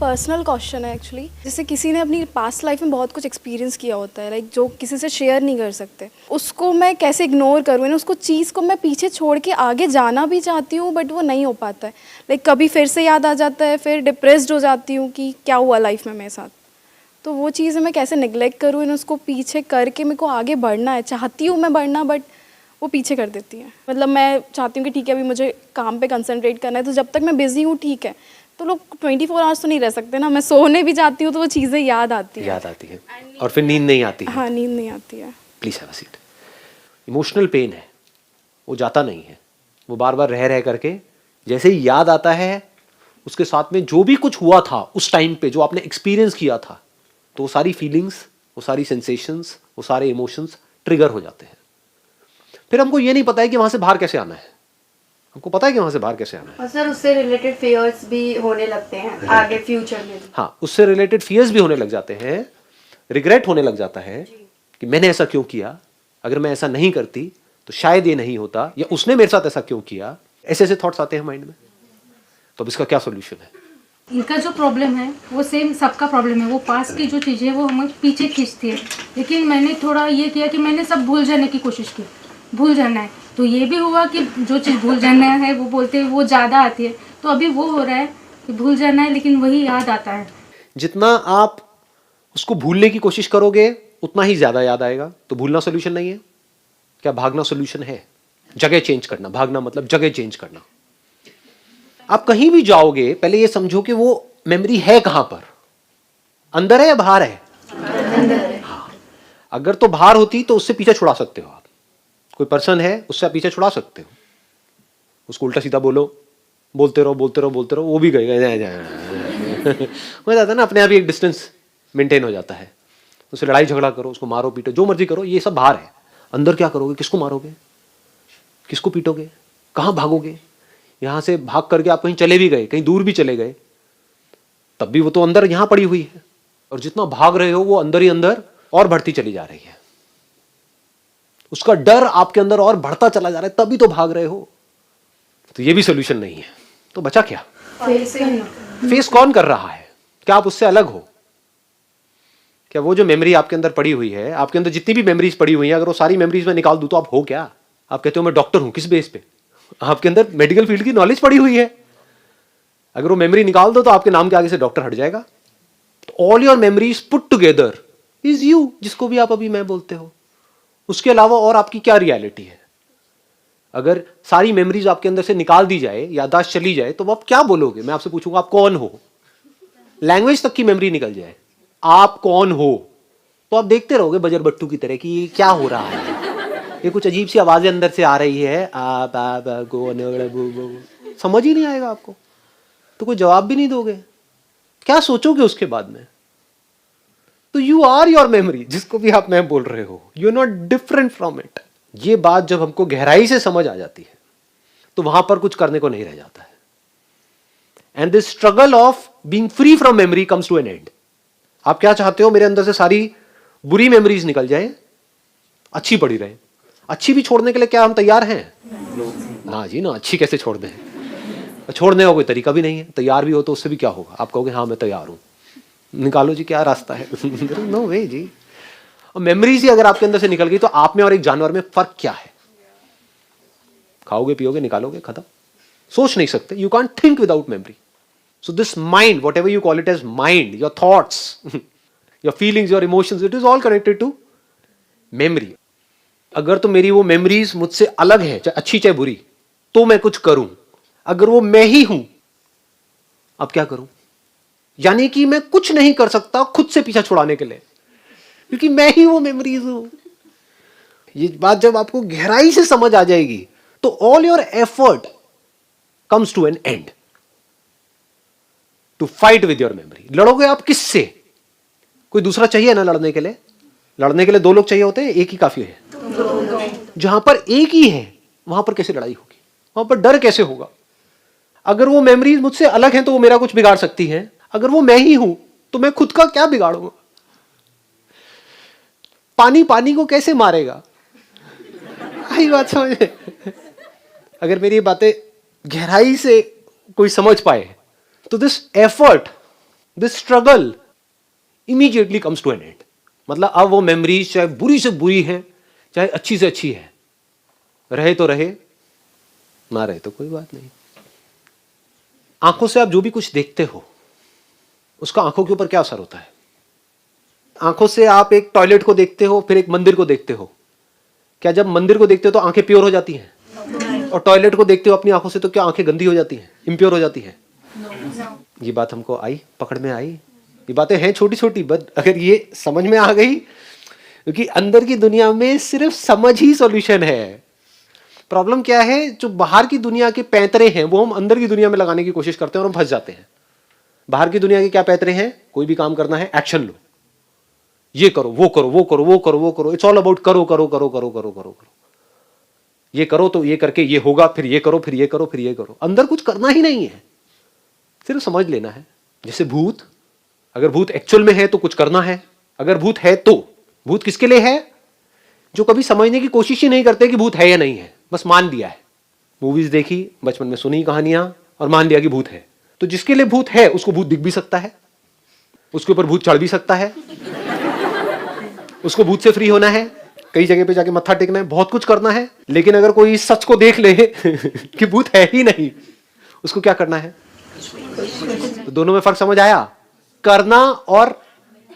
Personal question है actually. जैसे किसी ने अपनी पास्ट लाइफ में बहुत कुछ एक्सपीरियंस किया होता है, लाइक जो किसी से शेयर नहीं कर सकते, उसको मैं कैसे इग्नोर करूँ, उसको चीज़ को मैं पीछे छोड़ के आगे जाना भी चाहती हूँ बट वो नहीं हो पाता है। लाइक कभी फिर से याद आ जाता है, फिर डिप्रेस्ड हो जाती हूँ कि क्या हुआ लाइफ में मेरे साथ। तो वो चीज़ मैं कैसे निगलेक्ट करूँ, उसको पीछे करके मेरे को आगे बढ़ना है, चाहती हूँ मैं बढ़ना, बट वो पीछे कर देती है। मतलब मैं चाहती हूँ कि ठीक है अभी मुझे काम पे कंसंट्रेट करना है, तो जब तक मैं बिज़ी हूँ ठीक है। तो लोग 24 आवर्स तो नहीं रह सकते ना, मैं सोने भी जाती हूँ तो वो चीज़ें याद आती है और फिर नींद नहीं आती है। हाँ, नींद नहीं आती है। Please have a seat. Emotional pain है, वो जाता नहीं है, वो बार बार रह रह करके जैसे ही याद आता है उसके साथ में जो भी कुछ हुआ था उस टाइम पे, जो आपने एक्सपीरियंस किया था, तो वो सारी फीलिंग्स, वो सारी सेंसेशंस, वो सारे इमोशंस ट्रिगर हो जाते हैं। फिर हमको ये नहीं पता है कि वहां से बाहर कैसे आना है। हमको पता है कि वहां से बाहर कैसे आना है। और सर उससे रिलेटेड फियर्स भी होने लगते हैं आगे फ्यूचर में भी। हाँ, उससे रिलेटेड फियर्स भी होने लग जाते हैं, रिग्रेट होने लग जाता है कि मैंने ऐसा क्यों किया, अगर मैं ऐसा नहीं करती तो शायद ये नहीं होता, या उसने मेरे साथ ऐसा क्यों किया। ऐसे ऐसे थॉट्स आते हैं माइंड में। तो अब इसका क्या सोल्यूशन है? इनका जो प्रॉब्लम है वो सेम सबका प्रॉब्लम है। वो पास की जो चीज़ें है वो हमें पीछे खींचती है, लेकिन मैंने थोड़ा ये किया कि मैंने सब भूल जाने की कोशिश की, भूल जाना है। तो ये भी हुआ कि जो चीज़ भूल जाना है वो बोलते हैं वो ज़्यादा आती है, तो अभी वो हो रहा है कि भूल जाना है लेकिन वही याद आता है। जितना आप उसको भूलने की कोशिश करोगे उतना ही ज्यादा याद आएगा। तो भूलना सोल्यूशन नहीं है। क्या भागना सोल्यूशन है? जगह चेंज करना। भागना मतलब जगह चेंज करना। आप कहीं भी जाओगे पहले ये समझो कि वो मेमोरी है कहां पर, अंदर है या बाहर है? हाँ। अगर तो बाहर होती तो उससे पीछे छुड़ा सकते हो आप। कोई पर्सन है उससे आप पीछे छुड़ा सकते हो, उसको उल्टा सीधा बोलो, बोलते रहो बोलते रहो बोलते रहो, वो भी गए हो जाता है ना, अपने आप ही एक डिस्टेंस मेंटेन हो जाता है। उससे लड़ाई झगड़ा करो, उसको मारो पीटो, जो मर्जी करो, ये सब बाहर है। अंदर क्या करोगे? किसको मारोगे, किसको पीटोगे, कहां भागोगे? यहां से भाग करके आप कहीं चले भी गए, कहीं दूर भी चले गए, तब भी वो तो अंदर यहां पड़ी हुई है। और जितना भाग रहे हो वो अंदर ही अंदर और बढ़ती चली जा रही है। उसका डर आपके अंदर और बढ़ता चला जा रहा है, तभी तो भाग रहे हो। तो ये भी सोल्यूशन नहीं है। तो बचा क्या? फेस कौन कर रहा है? क्या आप उससे अलग हो? क्या वो जो मेमोरी आपके अंदर पड़ी हुई है, आपके अंदर जितनी भी मेमोरीज पड़ी हुई है, अगर वो सारी मेमोरीज में निकाल दूं तो आप हो क्या? आप कहते हो मैं डॉक्टर हूं, किस बेस पे? आपके अंदर मेडिकल फील्ड की नॉलेज पड़ी हुई है। अगर वो मेमोरी निकाल दो तो आपके नाम के आगे से डॉक्टर हट जाएगा। All your memories put together is you, जिसको भी आप अभी मैं बोलते हो। उसके अलावा और आपकी क्या रियलिटी है? अगर सारी मेमोरीज आपके अंदर से निकाल दी जाए, याददाश्त चली जाए, तो आप क्या बोलोगे? मैं आपसे पूछूंगा आप कौन हो? लैंग्वेज तक की मेमोरी निकल जाए, आप कौन हो? तो आप देखते रहोगे बजर बट्टू की तरह कि ये क्या हो रहा है, ये कुछ अजीब सी आवाजें अंदर से आ रही है, समझ ही नहीं आएगा आपको, तो कोई जवाब भी नहीं दोगे। क्या सोचोगे उसके बाद में? तो यू आर योर मेमोरी, जिसको भी आप मैं बोल रहे हो, you are not different from it. ये बात जब हमको गहराई से समझ आ जाती है तो वहां पर कुछ करने को नहीं रह जाता है। And this struggle of being free from memory comes to an end. आप क्या चाहते हो? मेरे अंदर से सारी बुरी मेमोरीज निकल जाए, अच्छी पड़ी रहे। अच्छी भी छोड़ने के लिए क्या हम तैयार हैं? ना जी ना, अच्छी कैसे छोड़ दें? छोड़ने का कोई तरीका भी नहीं है। तैयार भी हो तो उससे भी क्या होगा? आप कहोगे हाँ मैं तैयार हूं, निकालो जी क्या रास्ता है? नो वे जी। और मेमोरीज ही अगर आपके अंदर से निकल गई तो आप में और एक जानवर में फर्क क्या है? खाओगे पियोगे निकालोगे, खत्म। सोच नहीं सकते, you can't think without memory. So this mind, whatever you call it as mind, your thoughts, your feelings, your emotions, it is all connected to memory. अगर तो मेरी वो मेमोरीज मुझसे अलग है, चाहे अच्छी चाहे बुरी, तो मैं कुछ करूं। अगर वो मैं ही हूं, अब क्या करूं? यानी कि मैं कुछ नहीं कर सकता खुद से पीछा छुड़ाने के लिए, क्योंकि मैं ही वो मेमोरीज हूं। ये बात जब आपको गहराई से समझ आ जाएगी तो all your effort comes to an end to fight with your memory. लड़ोगे आप किससे? कोई दूसरा चाहिए ना लड़ने के लिए? लड़ने के लिए दो लोग चाहिए होते हैं, एक ही काफी है। जहां पर एक ही है वहां पर कैसे लड़ाई होगी? वहां पर डर कैसे होगा? अगर वो मेमोरीज मुझसे अलग हैं तो वो मेरा कुछ बिगाड़ सकती हैं। अगर वो मैं ही हूं तो मैं खुद का क्या बिगाड़ूंगा? पानी पानी को कैसे मारेगा? आई बात समझ में? अगर मेरी बातें गहराई से कोई समझ पाए तो this effort this struggle immediately comes to an end. मतलब अब वो मेमोरीज चाहे बुरी से बुरी है, चाहे अच्छी से अच्छी है, रहे तो रहे, ना रहे तो कोई बात नहीं। आंखों से आप जो भी कुछ देखते हो उसका आंखों के ऊपर क्या असर होता है? आंखों से आप एक टॉयलेट को देखते हो, फिर एक मंदिर को देखते हो, क्या जब मंदिर को देखते हो तो आंखें प्योर हो जाती हैं? और टॉयलेट को देखते हो अपनी आंखों से तो क्या आंखें गंदी हो जाती हैं, इम्प्योर हो जाती हैं? ये बात हमको आई, पकड़ में आई। ये बातें हैं छोटी छोटी, बट अगर ये समझ में आ गई, क्योंकि अंदर की दुनिया में सिर्फ समझ ही सॉल्यूशन है। प्रॉब्लम क्या है, जो बाहर की दुनिया के पैंतरे हैं वो हम अंदर की दुनिया में लगाने की कोशिश करते हैं और हम फंस जाते हैं। बाहर की दुनिया के क्या पैंतरे हैं? कोई भी काम करना है, एक्शन लो, ये करो, वो करो, वो करो, वो करो, वो करो। इट्स ऑल अबाउट करो करो करो करो करो करो करो। ये करो तो ये करके ये होगा, फिर ये करो, फिर ये करो, फिर ये करो। अंदर कुछ करना ही नहीं है, सिर्फ समझ लेना है। जैसे भूत, अगर भूत एक्चुअल में है तो कुछ करना है। अगर भूत है तो भूत किसके लिए है? जो कभी समझने की कोशिश ही नहीं करते कि भूत है या नहीं है, बस मान लिया है। मूवीज देखी, बचपन में सुनी कहानियां और मान लिया कि भूत है। तो जिसके लिए भूत है उसको भूत दिख भी सकता है, उसके ऊपर भूत चढ़ भी सकता है, उसको भूत से फ्री होना है, कई जगह पे जाके मत्था टेकना है, बहुत कुछ करना है। लेकिन अगर कोई इस सच को देख ले कि भूत है ही नहीं, उसको क्या करना है? तो दोनों में फर्क समझ आया? करना और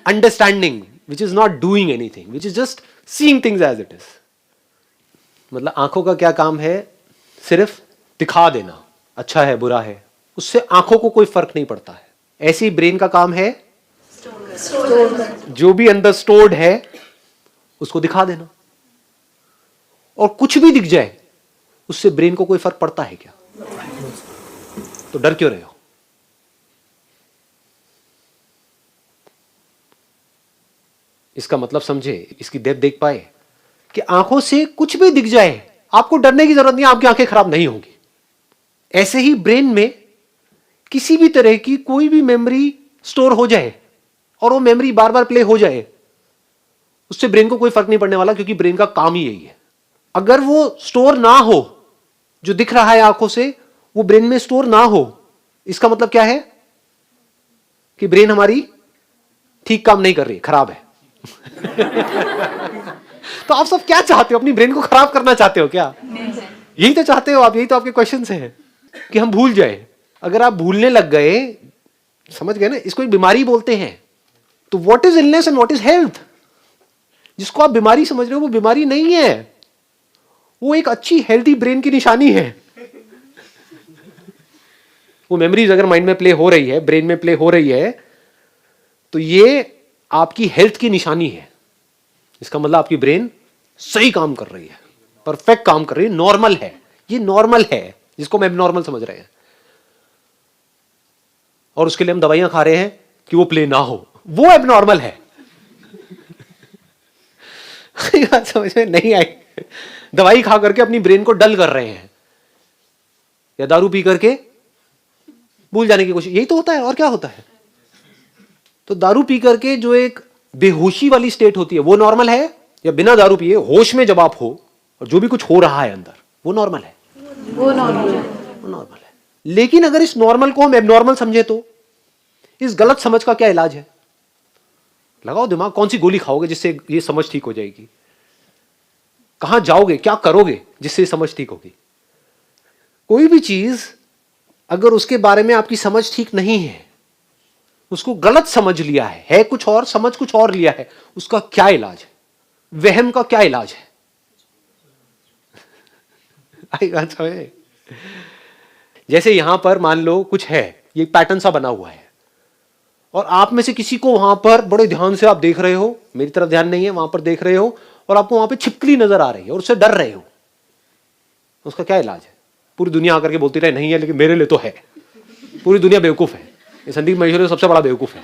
understanding, which is not doing anything, which is just seeing things as it is. मतलब आंखों का क्या काम है? सिर्फ दिखा देना, अच्छा है बुरा है, उससे आंखों को कोई फर्क नहीं पड़ता है। ऐसी ब्रेन का काम है जो भी अंदर स्टोर्ड है उसको दिखा देना। और कुछ भी दिख जाए उससे ब्रेन को कोई फर्क पड़ता है क्या? तो डर क्यों रहे हो? इसका मतलब समझे, इसकी डेप्थ देख पाए कि आंखों से कुछ भी दिख जाए आपको डरने की जरूरत नहीं, आपकी आंखें खराब नहीं होंगी। ऐसे ही ब्रेन में किसी भी तरह की कोई भी मेमोरी स्टोर हो जाए और वो मेमोरी बार बार प्ले हो जाए, उससे ब्रेन को कोई फर्क नहीं पड़ने वाला, क्योंकि ब्रेन का काम ही यही है। अगर वो स्टोर ना हो, जो दिख रहा है आंखों से वो ब्रेन में स्टोर ना हो, इसका मतलब क्या है? कि ब्रेन हमारी ठीक काम नहीं कर रही, खराब है। तो आप सब क्या चाहते हो? अपनी ब्रेन को खराब करना चाहते हो क्या? यही तो चाहते हो आप, यही तो आपके क्वेश्चंस हैं कि हम भूल जाए। अगर आप भूलने लग गए, समझ गए ना, इसको एक बीमारी बोलते हैं। तो what is illness and what is health? जिसको आप बीमारी समझ रहे हो वो बीमारी नहीं है, वो एक अच्छी हेल्थी ब्रेन की निशानी है। वो मेमोरीज अगर माइंड में प्ले हो रही है, ब्रेन में प्ले हो रही है, तो ये आपकी हेल्थ की निशानी है। इसका मतलब आपकी ब्रेन सही काम कर रही है, परफेक्ट काम कर रही है, नॉर्मल है। ये नॉर्मल है, जिसको हम एबनॉर्मल समझ रहे हैं। और उसके लिए हम दवाइयां खा रहे हैं कि वो प्ले ना हो, वो एबनॉर्मल है। बात समझ में नहीं आई? दवाई खा करके अपनी ब्रेन को डल कर रहे हैं, या दारू पी करके भूल जाने की कोशिश, यही तो होता है। और क्या होता है? तो दारू पी करके जो एक बेहोशी वाली स्टेट होती है वो नॉर्मल है, या बिना दारू पिए होश में जब आप हो और जो भी कुछ हो रहा है अंदर वो नॉर्मल है? वो नॉर्मल है। वो नॉर्मल है। लेकिन अगर इस नॉर्मल को हम एबनॉर्मल समझे तो इस गलत समझ का क्या इलाज है? लगाओ दिमाग, कौन सी गोली खाओगे जिससे ये समझ ठीक हो जाएगी? कहां जाओगे, क्या करोगे जिससे समझ ठीक होगी? कोई भी चीज अगर उसके बारे में आपकी समझ ठीक नहीं है, उसको गलत समझ लिया है कुछ और, समझ कुछ और लिया है, उसका क्या इलाज है? वहम का क्या इलाज है? आई बात समझ? जैसे यहां पर मान लो कुछ है, ये पैटर्न सा बना हुआ है, और आप में से किसी को वहां पर बड़े ध्यान से आप देख रहे हो, मेरी तरफ ध्यान नहीं है, वहां पर देख रहे हो, और आपको वहां पे छिपकली नजर आ रही है और उससे डर रहे हो, उसका क्या इलाज है? पूरी दुनिया आकर के बोलती रहे नहीं है, लेकिन मेरे लिए तो है। पूरी दुनिया बेवकूफ है, ये संदीप महेश्वरी सबसे बड़ा बेवकूफ है,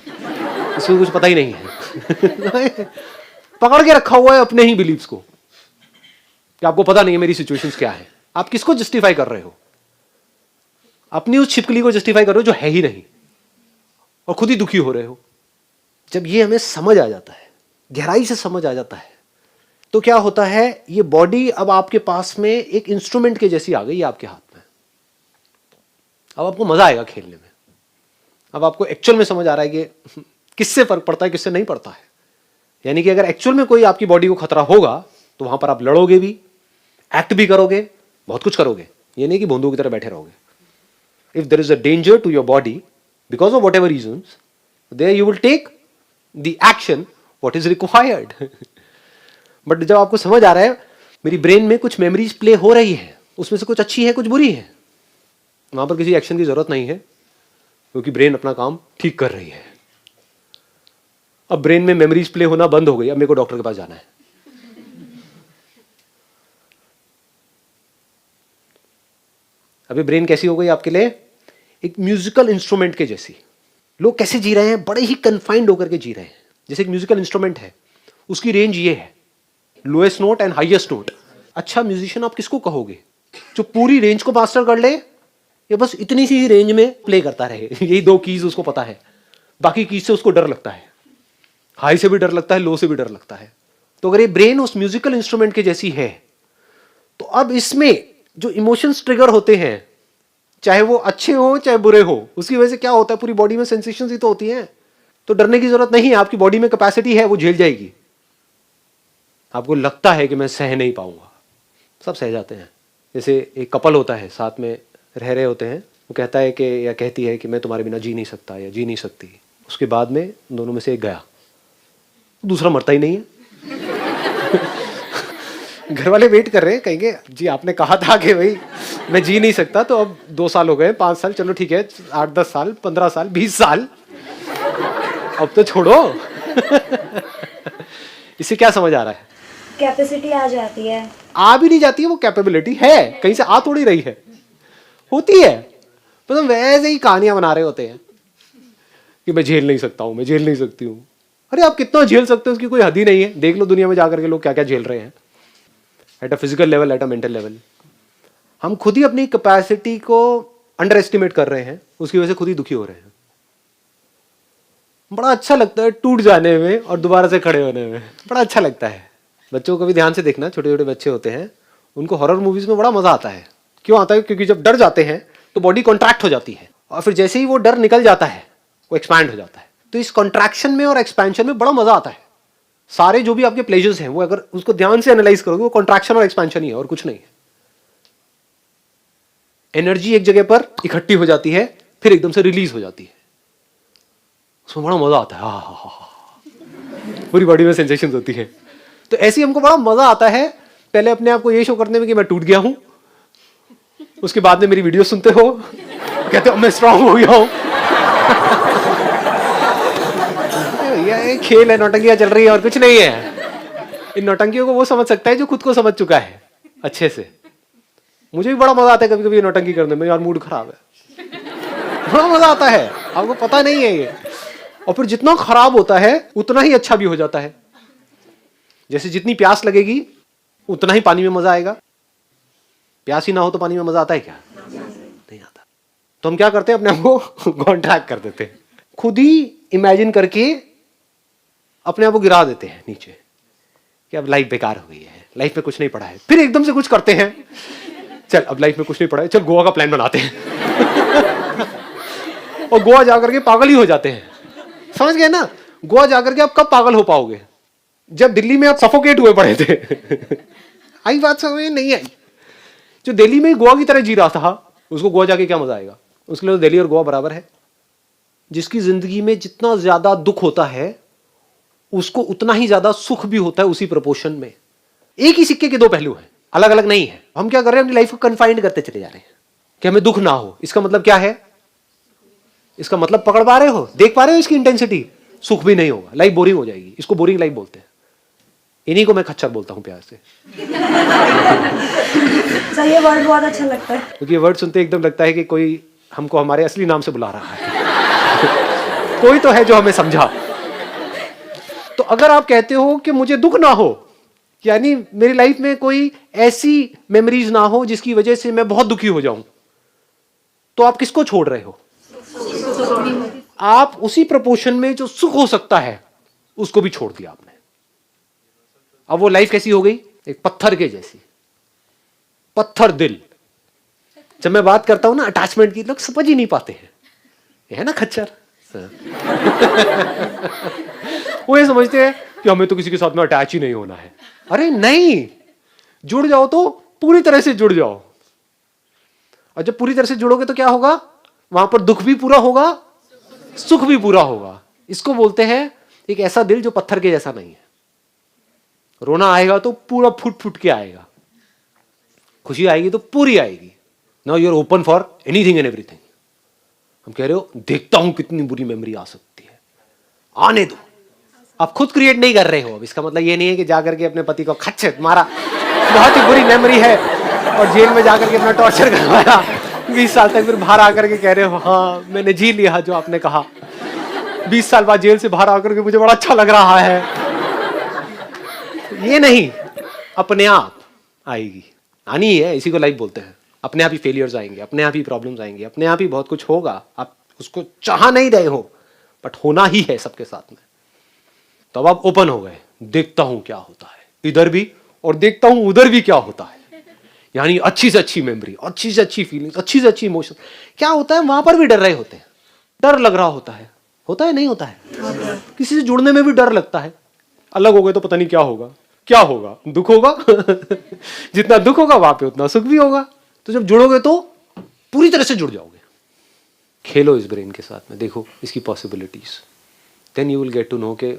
इसको कुछ पता ही नहीं है। पकड़ के रखा हुआ है अपने ही बिलीव्स को कि आपको पता नहीं है मेरी सिचुएशंस क्या है। आप किसको जस्टिफाई कर रहे हो? अपनी उस छिपकली को जस्टिफाई कर रहे हो जो है ही नहीं, और खुद ही दुखी हो रहे हो। जब ये हमें समझ आ जाता है, गहराई से समझ आ जाता है, तो क्या होता है? ये बॉडी अब आपके पास में एक इंस्ट्रूमेंट के जैसी आ गई है आपके हाथ में। अब आपको मजा आएगा खेलने में। अब आपको एक्चुअल में समझ आ रहा है कि किससे फर्क पड़ता है, किससे नहीं पड़ता है। यानी कि अगर एक्चुअल में कोई आपकी बॉडी को खतरा होगा तो वहां पर आप लड़ोगे भी, एक्ट भी करोगे, बहुत कुछ करोगे। ये नहीं कि भोंदू की तरह बैठे रहोगे। If there is a danger to your body because of whatever reasons, there you will take the action what is required. But जब आपको समझ आ रहा है मेरी ब्रेन में कुछ मेमोरीज प्ले हो रही है, उसमें से कुछ अच्छी है कुछ बुरी है, वहां पर किसी एक्शन की जरूरत नहीं है, क्योंकि ब्रेन अपना काम ठीक कर रही है। अब ब्रेन में मेमोरीज प्ले होना बंद हो गई, अब मेरे को डॉक्टर के पास जाना है। अभी ब्रेन कैसी हो गई आपके लिए? एक म्यूजिकल इंस्ट्रूमेंट के जैसी। लोग कैसे जी रहे हैं? बड़े ही कन्फाइंड होकर के जी रहे हैं। जैसे एक म्यूजिकल इंस्ट्रूमेंट है, उसकी रेंज ये है, lowest note and highest note. अच्छा म्यूजिशियन आप किसको कहोगे? जो पूरी रेंज को मास्टर कर ले या बस इतनी सी ही रेंज में प्ले करता रहे? यही दो कीज उसको पता है, बाकी कीज से उसको डर लगता है। हाई से भी डर लगता है, लो से भी डर लगता है। तो अगर ये ब्रेन उस म्यूजिकल इंस्ट्रूमेंट के जैसी है, तो अब इसमें जो इमोशंस ट्रिगर होते हैं, चाहे वो अच्छे हो चाहे बुरे हो, उसकी वजह से क्या होता है, पूरी बॉडी में सेंसेशंस ही तो होती हैं। तो डरने की जरूरत नहीं है, आपकी बॉडी में कैपेसिटी है, वो झेल जाएगी। आपको लगता है कि मैं सह नहीं पाऊंगा, सब सह जाते हैं। जैसे एक कपल होता है, साथ में रह रहे होते हैं, वो कहता है कि या कहती है कि मैं तुम्हारे बिना जी नहीं सकता या जी नहीं सकती। उसके बाद में दोनों में से एक गया, दूसरा मरता ही नहीं है। घर वाले वेट कर रहे हैं, कहेंगे जी आपने कहा था कि भाई मैं जी नहीं सकता, तो अब 2 साल हो गए, 5 साल, चलो ठीक है, 8-10 साल, 15 साल, 20 साल, अब तो छोड़ो। इससे क्या समझ आ रहा है? कैपेसिटी आ जाती है। आ भी नहीं जाती है, वो कैपेबिलिटी है, कहीं से आ थोड़ी रही है, होती है। मतलब वैसे ही कहानियां बना रहे होते हैं कि मैं झेल नहीं सकता हूं, मैं झेल नहीं सकती हूं। अरे आप कितना झेल सकते हो उसकी कोई हद ही नहीं है। देख लो दुनिया में जाकर के लोग क्या क्या झेल रहे हैं, at a physical level, at a mental level. हम खुद ही अपनी कैपेसिटी को अंडर एस्टिमेट कर रहे हैं, उसकी वजह से खुद ही दुखी हो रहे हैं। बड़ा अच्छा लगता है टूट जाने में और दोबारा से खड़े होने में, बड़ा अच्छा लगता है। बच्चों को भी ध्यान से देखना, छोटे छोटे बच्चे होते हैं, उनको हॉरर मूवीज में बड़ा मजा आता है। क्यों आता है? क्योंकि जब डर जाते हैं तो बॉडी कॉन्ट्रैक्ट हो जाती है, और फिर जैसे ही वो डर निकल जाता है वो एक्सपैंड हो जाता है। तो इस कॉन्ट्रैक्शन में और एक्सपेंशन में बड़ा मजा आता है। सारे जो भी आपके प्लेजर्स हैं, वो अगर उसको ध्यान से एनालाइज करोगे, वो कॉन्ट्रैक्शन और एक्सपेंशन ही है और कुछ नहीं है। एनर्जी एक जगह पर इकट्ठी हो जाती है, फिर एकदम से रिलीज हो जाती है, उसमें बड़ा मजा आता है। पूरी बॉडी में सेंसेशंस होती है। तो ऐसे ही हमको बड़ा मजा आता है पहले अपने आप को ये शो करने में कि मैं टूट गया हूं, उसके बाद में मेरी वीडियो सुनते हो, कहते हो मैं स्ट्रांग हो गया हूं। ये खेल है, नौटंकियां चल रही है और कुछ नहीं है। इन नौटंकियों को वो समझ सकता है जो खुद को समझ चुका है अच्छे से। मुझे भी बड़ा मजा आता है कभी कभी नौटंकी करने में, यार मूड खराब है, बड़ा मजा आता है, आपको पता नहीं है ये। और फिर जितना खराब होता है उतना ही अच्छा भी हो जाता है। जैसे जितनी प्यास लगेगी उतना ही पानी में मजा आएगा। प्यास ही ना हो तो पानी में मजा आता है क्या? नहीं आता। तो हम क्या करते हैं, अपने आप को कॉन्ट्रैक्ट कर देते हैं, खुद ही इमेजिन करके अपने आप को गिरा देते हैं नीचे कि अब लाइफ बेकार हो गई है, लाइफ में कुछ नहीं पड़ा है। फिर एकदम से कुछ करते हैं, चल अब लाइफ में कुछ नहीं पड़ा है, चल गोवा का प्लान बनाते हैं। और गोवा जाकर के पागल ही हो जाते हैं। समझ गए ना? गोवा जाकर के आप कब पागल हो पाओगे? जब दिल्ली में आप सफोकेट हुए पड़े थे। आई बात समझ नहीं आई? जो दिल्ली में गोवा की तरह जी रहा था, उसको गोवा जाके क्या मजा आएगा? उसके लिए तो दिल्ली और गोवा बराबर है। जिसकी जिंदगी में जितना ज्यादा दुख होता है उसको उतना ही ज्यादा सुख भी होता है, उसी प्रोपोर्शन में। एक ही सिक्के के दो पहलू हैं, अलग अलग नहीं है। हम क्या कर रहे हैं, अपनी लाइफ को कन्फाइंड करते चले जा रहे हैं कि हमें दुख ना हो। इसका मतलब क्या है? इसका मतलब पकड़ पा रहे हो, देख पा रहे हो इसकी इंटेंसिटी? सुख भी नहीं होगा, लाइफ बोरिंग हो जाएगी। इसको बोरिंग लाइफ बोलते हैं। इन्हीं को मैं खच्चर बोलता हूं प्यार से। सर ये वर्ड बहुत अच्छा लगता है, क्योंकि ये वर्ड सुनते एकदम लगता है कि कोई हमको हमारे असली नाम से बुला रहा है। कोई तो है जो हमें समझा। तो अगर आप कहते हो कि मुझे दुख ना हो, यानी मेरी लाइफ में कोई ऐसी मेमोरीज ना हो जिसकी वजह से मैं बहुत दुखी हो जाऊं, तो आप किसको छोड़ रहे हो? आप उसी प्रोपोर्शन में जो सुख हो सकता है उसको भी छोड़ दिया आपने। अब वो लाइफ कैसी हो गई? एक पत्थर के जैसी, पत्थर दिल। जब मैं बात करता हूं ना अटैचमेंट की, लोग समझ ही नहीं पाते हैं। ये है ना खच्चर। वो ये समझते हैं कि हमें तो किसी के साथ में अटैच ही नहीं होना है। अरे नहीं, जुड़ जाओ तो पूरी तरह से जुड़ जाओ, और जब पूरी तरह से जुड़ोगे तो क्या होगा, वहां पर दुख भी पूरा होगा, सुख भी पूरा होगा। इसको बोलते हैं एक ऐसा दिल जो पत्थर के जैसा नहीं है। रोना आएगा तो पूरा फुट फुट के आएगा, खुशी आएगी तो पूरी आएगी। Now you are open for anything and everything. हम कह रहे हो देखता हूं कितनी बुरी मेमोरी आ सकती है, आने दो। आप खुद क्रिएट नहीं कर रहे हो। अब इसका मतलब ये नहीं है कि जाकर के अपने पति को खच्चे मारा, बहुत ही बुरी मेमोरी है, और जेल में जाकर के अपना टॉर्चर करवाया 20 साल तक, फिर बाहर आकर के कह रहे हो हाँ मैंने जी लिया जो आपने कहा। 20 साल बाद जेल से बाहर आकर के मुझे बड़ा अच्छा लग रहा है। ये नहीं, अपने आप आएगी, आनी है, इसी को लाइफ बोलते हैं। अपने आप ही फेलियर्स आएंगे, अपने आप ही प्रॉब्लम्स आएंगे, अपने आप ही बहुत कुछ होगा। आप उसको चाह नहीं रहे हो बट होना ही है सबके साथ में। तो अब आप ओपन हो गए, देखता हूं क्या होता है इधर भी, और देखता हूं उधर भी क्या होता है। यानी अच्छी से अच्छी मेमोरी, अच्छी से अच्छी फीलिंग्स, अच्छी से अच्छी इमोशन। क्या होता है, वहां पर भी डर रहे होते हैं, डर लग रहा होता है नहीं होता है। किसी से जुड़ने में भी डर लगता है, अलग हो गए तो पता नहीं क्या होगा, क्या होगा, दुख होगा जितना दुख होगा वहां पे उतना सुख भी होगा। तो जब जुड़ोगे तो पूरी तरह से जुड़ जाओगे। खेलो इस ब्रेन के साथ में, देखो इसकी possibilities, then you will get to know के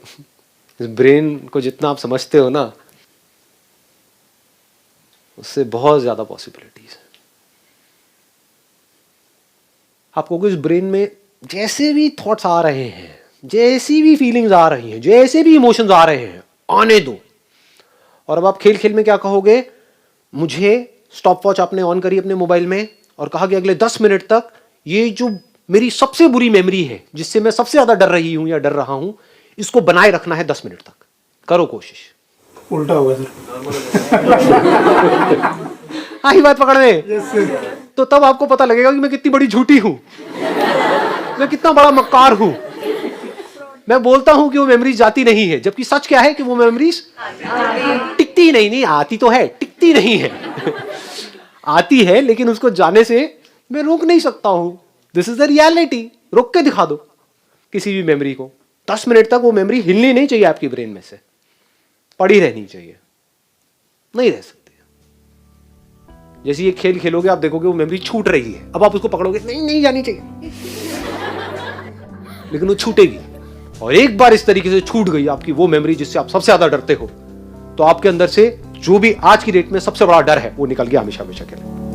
इस ब्रेन को जितना आप समझते हो ना, उससे बहुत ज्यादा पॉसिबिलिटीज है। आपको इस ब्रेन में जैसे भी थॉट्स आ रहे हैं, जैसी भी फीलिंग्स आ रही हैं, जैसे भी इमोशंस आ रहे हैं, आने दो। और अब आप खेल खेल में क्या कहोगे, मुझे स्टॉप वॉच आपने ऑन करी अपने मोबाइल में और कहा कि अगले 10 मिनट तक ये जो मेरी सबसे बुरी मेमोरी है, जिससे मैं सबसे ज्यादा डर रही हूं या डर रहा हूं, इसको बनाए रखना है 10 मिनट तक। करो कोशिश। उल्टा होगा सर। आई बात पकड़ में। तो तब आपको पता लगेगा कि मैं कितनी बड़ी झूठी हूं, मैं कितना बड़ा मक्कार हूं। मैं बोलता हूं कि वो मेमोरीज जाती नहीं है, जबकि सच क्या है कि वो मेमोरीज टिकती नहीं आती तो है, टिकती नहीं है आती है, लेकिन उसको जाने से मैं रोक नहीं सकता हूं। This is the reality. रोक के दिखा दो किसी भी मेमोरी को। 10 मिनट तक वो मेमोरी हिलनी नहीं चाहिए आपकी ब्रेन में से, पड़ी रहनी चाहिए, नहीं रह सकती। जैसे ये खेल खेलोगे आप देखोगे वो मेमोरी छूट रही है, अब आप उसको पकड़ोगे, नहीं जानी चाहिए, लेकिन वो छूटेगी। और एक बार इस तरीके से छूट गई आपकी वो मेमोरी जिससे आप सबसे ज्यादा डरते हो, तो आपके अंदर से जो भी आज की डेट में सबसे बड़ा डर है वो निकल गया हमेशा हमेशा के लिए।